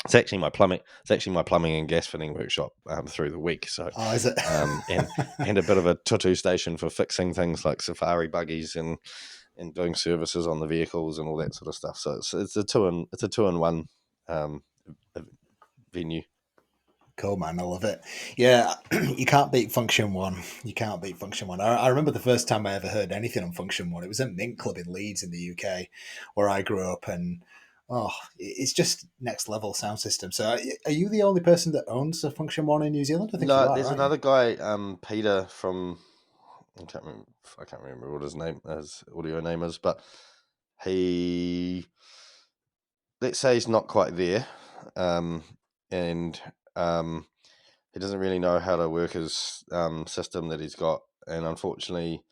It's actually my plumbing and gas fitting workshop through the week. So Oh, is it? and a bit of a tutu station for fixing things like safari buggies and doing services on the vehicles and all that sort of stuff. So it's a two in one um, venue. Cool, man. I love it. Yeah, you can't beat Function One. You can't beat Function One. I remember the first time I ever heard anything on Function One. It was at Mint Club in Leeds in the UK, where I grew up, and it's just next level sound system. So, are you the only person that owns a Function One in New Zealand? I think you No, are, there's aren't you? another guy, Peter from I can't remember what his audio name is, but he, let's say, he's not quite there, um, and um, he doesn't really know how to work his system that he's got, and unfortunately,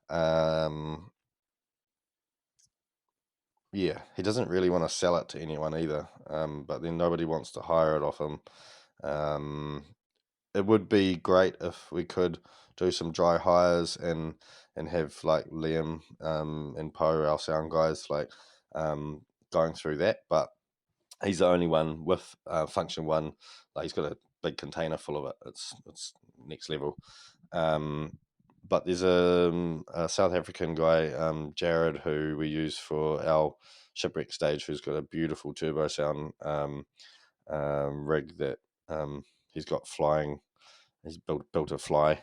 um, yeah, he doesn't really want to sell it to anyone either. But then nobody wants to hire it off him. Um, it would be great if we could do some dry hires and have like Liam and Poe, our sound guys, like going through that. But he's the only one with Function One. Like, he's got a big container full of it. It's next level. But there's a South African guy, Jared, who we use for our Shipwrecked stage, who's got a beautiful turbo sound rig that he's got flying. He's built a fly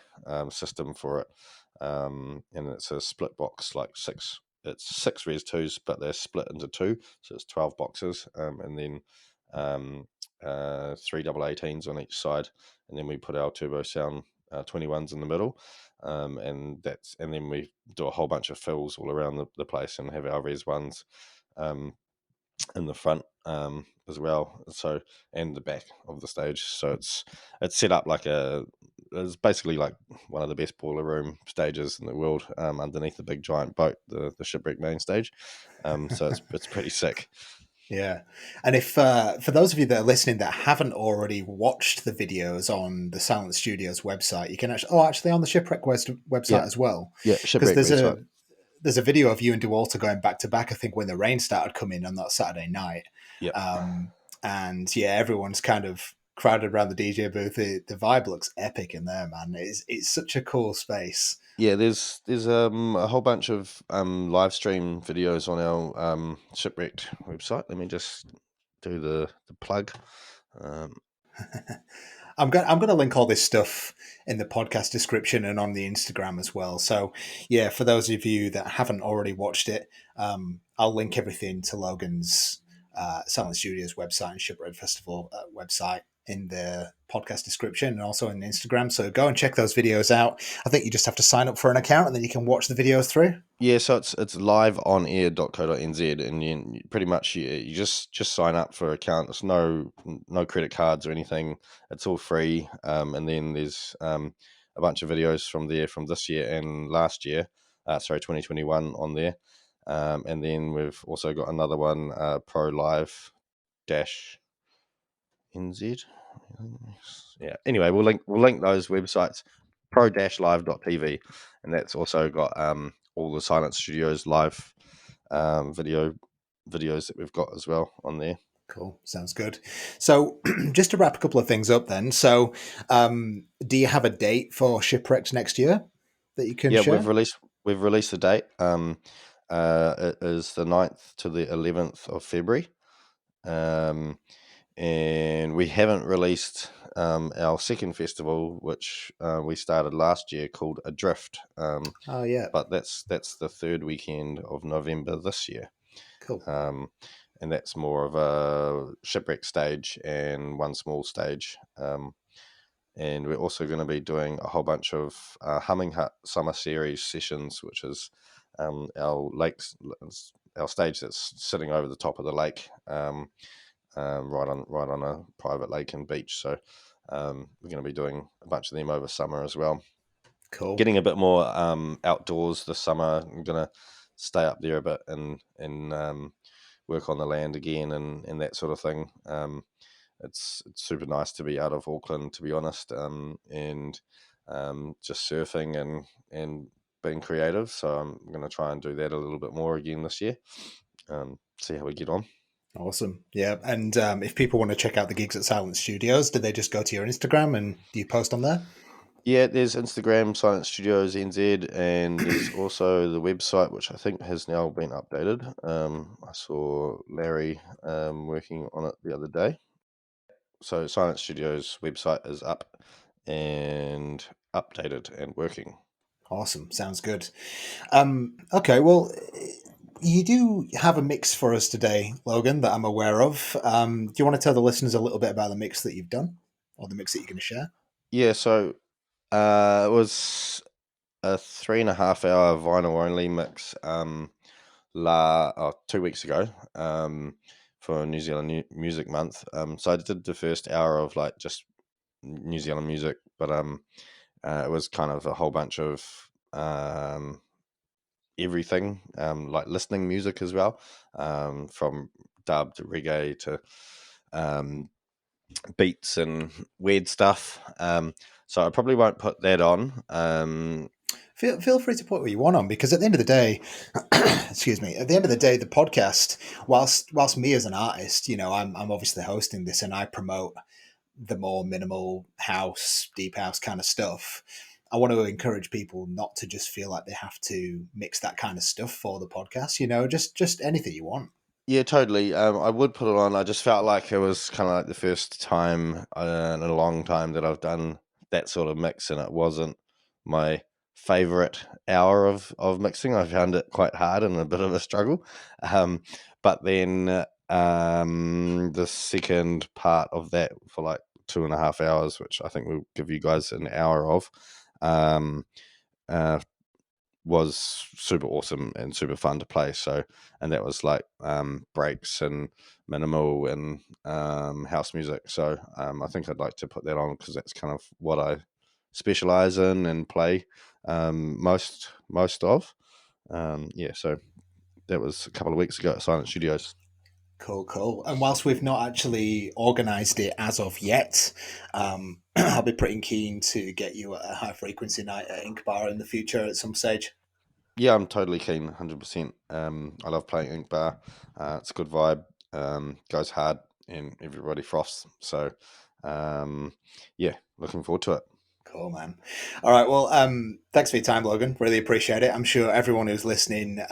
system for it, and it's a split box, like six. It's six Res 2s, but they're split into two, so it's 12 boxes, and then three double 18s on each side, and then we put our turbo sound 21s in the middle, and then we do a whole bunch of fills all around the place, and have our Res 1s in the front as well, so, and the back of the stage. So it's set up it's basically like one of the best boiler room stages in the world, underneath the big giant boat, the Shipwreck main stage. So it's pretty sick. Yeah. And if for those of you that are listening that haven't already watched the videos on the Silent Studios website, you can actually on the Shipwreck website Yeah, as well, yeah, because Shipwreck website. there's a video of you and Dewalter going back to back, I think, when the rain started coming on that Saturday night. Yeah, And yeah, everyone's kind of crowded around the DJ booth. The vibe looks epic in there, man. It's such a cool space. yeah. There's a whole bunch of live stream videos on our Shipwrecked website. Let me just do the plug. I'm going to link all this stuff in the podcast description and on the Instagram as well. So yeah, for those of you that haven't already watched it, I'll link everything to Logan's Silent Studios website and Shipwreck Festival website in the podcast description and also in Instagram. So go and check those videos out. I think you just have to sign up for an account and then you can watch the videos through. Yeah, so it's liveonair.co.nz, and you pretty much you just sign up for an account. There's no credit cards or anything. It's all free. And then there's a bunch of videos from this year and last year. 2021 on there. And then we've also got another one, Pro Live dash NZ. Yeah. Anyway, we'll link those websites, pro-live.tv, and that's also got all the Silent Studios live videos that we've got as well on there. Cool. Sounds good. So just to wrap a couple of things up then. So do you have a date for Shipwrecked next year that you can Yeah, share? we've released the date. It is the 9th to the 11th of February. And we haven't released our second festival, which we started last year, called Adrift. Oh, yeah. But that's the third weekend of November this year. Cool. And that's more of a shipwreck stage and one small stage. And we're also going to be doing a whole bunch of Humming Hut Summer Series sessions, which is our stage that's sitting over the top of the lake, right on a private lake and beach. So we're going to be doing a bunch of them over summer as well. Cool. Getting a bit more outdoors this summer. I'm going to stay up there a bit and work on the land again and that sort of thing. It's super nice to be out of Auckland, to be honest, and just surfing and being creative. So I'm going to try and do that a little bit more again this year. See how we get on. Awesome. Yeah. And if people want to check out the gigs at Silent Studios, do they just go to your Instagram and do you post on there? Yeah, there's Instagram, Silent Studios NZ, and there's also the website, which I think has now been updated. I saw Larry working on it the other day. So Silent Studios website is up and updated and working. Awesome. Sounds good. Okay. Well, you do have a mix for us today, Logan, that I'm aware of. Do you want to tell the listeners a little bit about the mix that you've done or the mix that you're going to share? Yeah, so it was a 3.5 hour vinyl only mix 2 weeks ago for New Zealand Music Month. So I did the first hour of like just New Zealand music, but it was kind of a whole bunch of everything, like listening music as well, from dub to reggae to beats and weird stuff. So I probably won't put that on. Feel free to put what you want on because at the end of the day, excuse me, at the end of the day, the podcast, whilst me as an artist, I'm obviously hosting this and I promote the more minimal house, deep house kind of stuff. I want to encourage people not to just feel like they have to mix that kind of stuff for the podcast. Just anything you want. Yeah, totally. I would put it on. I just felt like it was kind of like the first time in a long time that I've done that sort of mix, and it wasn't my favorite hour of mixing. I found it quite hard and a bit of a struggle. Um, but then the second part of that for like 2.5 hours, which I think we'll give you guys an hour of, um, uh, was super awesome and super fun to play. So, and that was like breaks and minimal and house music. So I think I'd like to put that on because that's kind of what I specialize in and play most of. Yeah, so that was a couple of weeks ago at Silent Studios. Cool. And whilst we've not actually organised it as of yet, I'll be pretty keen to get you at a high frequency night at Ink Bar in the future at some stage. Yeah, I'm totally keen, 100%. I love playing Ink Bar. It's a good vibe, goes hard, and everybody froths. So, yeah, looking forward to it. Cool, man. All right. Well, thanks for your time, Logan. Really appreciate it. I'm sure everyone who's listening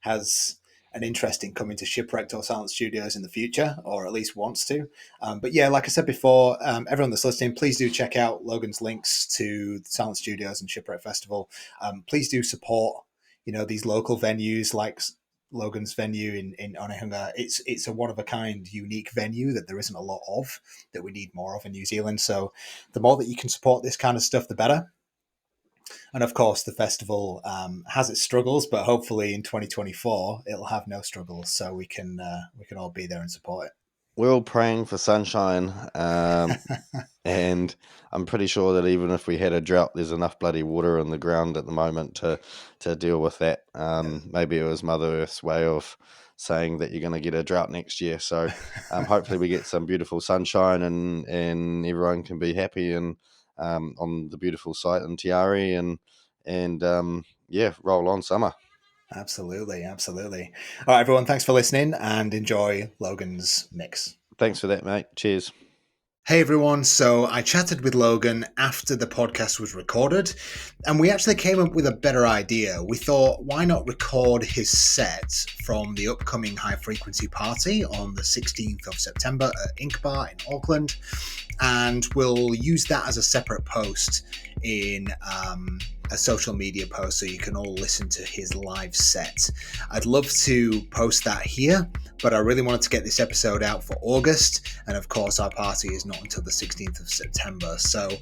has an interest in coming to Shipwrecked or Silent Studios in the future, or at least wants to. But yeah, like I said before, everyone that's listening, please do check out Logan's links to Silent Studios and Shipwreck Festival. Please do support, these local venues like Logan's venue in Onehunga. It's a one of a kind, unique venue that there isn't a lot of, that we need more of in New Zealand. So the more that you can support this kind of stuff, the better. And of course, the festival has its struggles, but hopefully in 2024 it'll have no struggles, so we can all be there and support it. We're all praying for sunshine, and I'm pretty sure that even if we had a drought, there's enough bloody water in the ground at the moment to deal with that. Maybe it was Mother Earth's way of saying that you're going to get a drought next year. So hopefully we get some beautiful sunshine and everyone can be happy and on the beautiful site in Tiari and yeah, roll on summer. Absolutely. All right, everyone, thanks for listening and enjoy Logan's mix. Thanks for that, mate. Cheers. Hey everyone, so I chatted with Logan after the podcast was recorded, and we actually came up with a better idea. We thought, why not record his set from the upcoming high frequency party on the 16th of September at Ink Bar in Auckland, and we'll use that as a separate post in a social media post so you can all listen to his live set. I'd love to post that here, but I really wanted to get this episode out for August, and of course our party is not until the 16th of September. So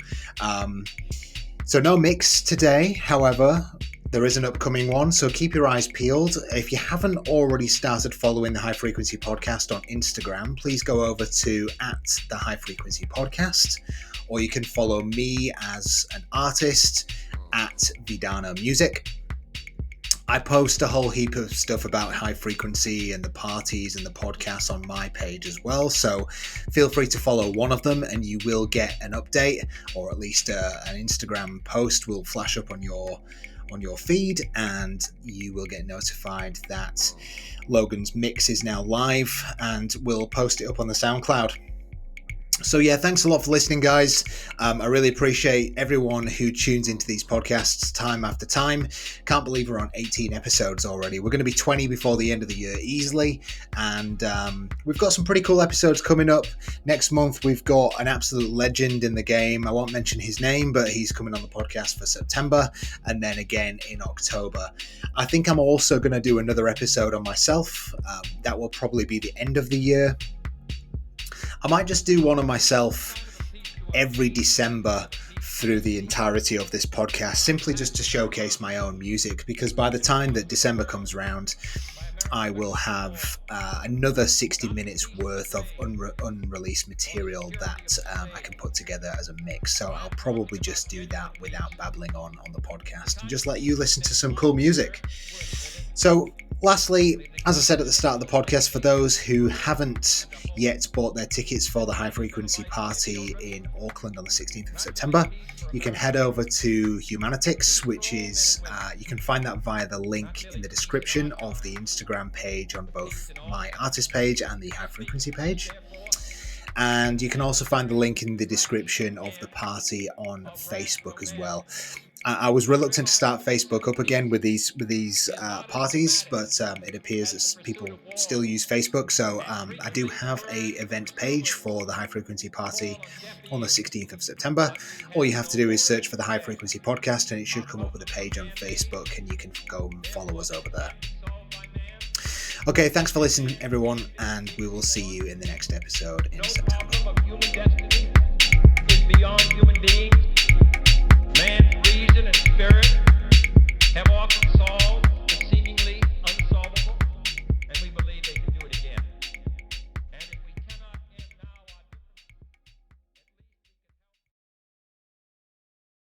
no mix today. However, there is an upcoming one, so keep your eyes peeled. If you haven't already started following the High Frequency Podcast on Instagram, please go over to @the High Frequency Podcast, or you can follow me as an artist at Vidano Music. I post a whole heap of stuff about high frequency and the parties and the podcasts on my page as well, so feel free to follow one of them and you will get an update, or at least an Instagram post will flash up on your feed, and you will get notified that Logan's mix is now live, and we'll post it up on the SoundCloud. So yeah, thanks a lot for listening, guys. I really appreciate everyone who tunes into these podcasts time after time. Can't believe we're on 18 episodes already. We're going to be 20 before the end of the year easily, and we've got some pretty cool episodes coming up. Next month, we've got an absolute legend in the game. I won't mention his name, but he's coming on the podcast for September, and then again in October. I think I'm also going to do another episode on myself. That will probably be the end of the year. I might just do one on myself every December through the entirety of this podcast, simply just to showcase my own music, because by the time that December comes around, I will have another 60 minutes worth of unreleased material that I can put together as a mix. So I'll probably just do that without babbling on the podcast and just let you listen to some cool music. So lastly, as I said at the start of the podcast, for those who haven't yet bought their tickets for the High Frequency Party in Auckland on the 16th of September, you can head over to Humanitix, which is, you can find that via the link in the description of the Instagram page on both my artist page and the High Frequency page. And you can also find the link in the description of the party on Facebook as well. I was reluctant to start Facebook up again with these parties, but it appears that people still use Facebook. So I do have a event page for the High Frequency Party on the 16th of September. All you have to do is search for the High Frequency Podcast, and it should come up with a page on Facebook, and you can go and follow us over there. Okay, thanks for listening, everyone, and we will see you in the next episode in September.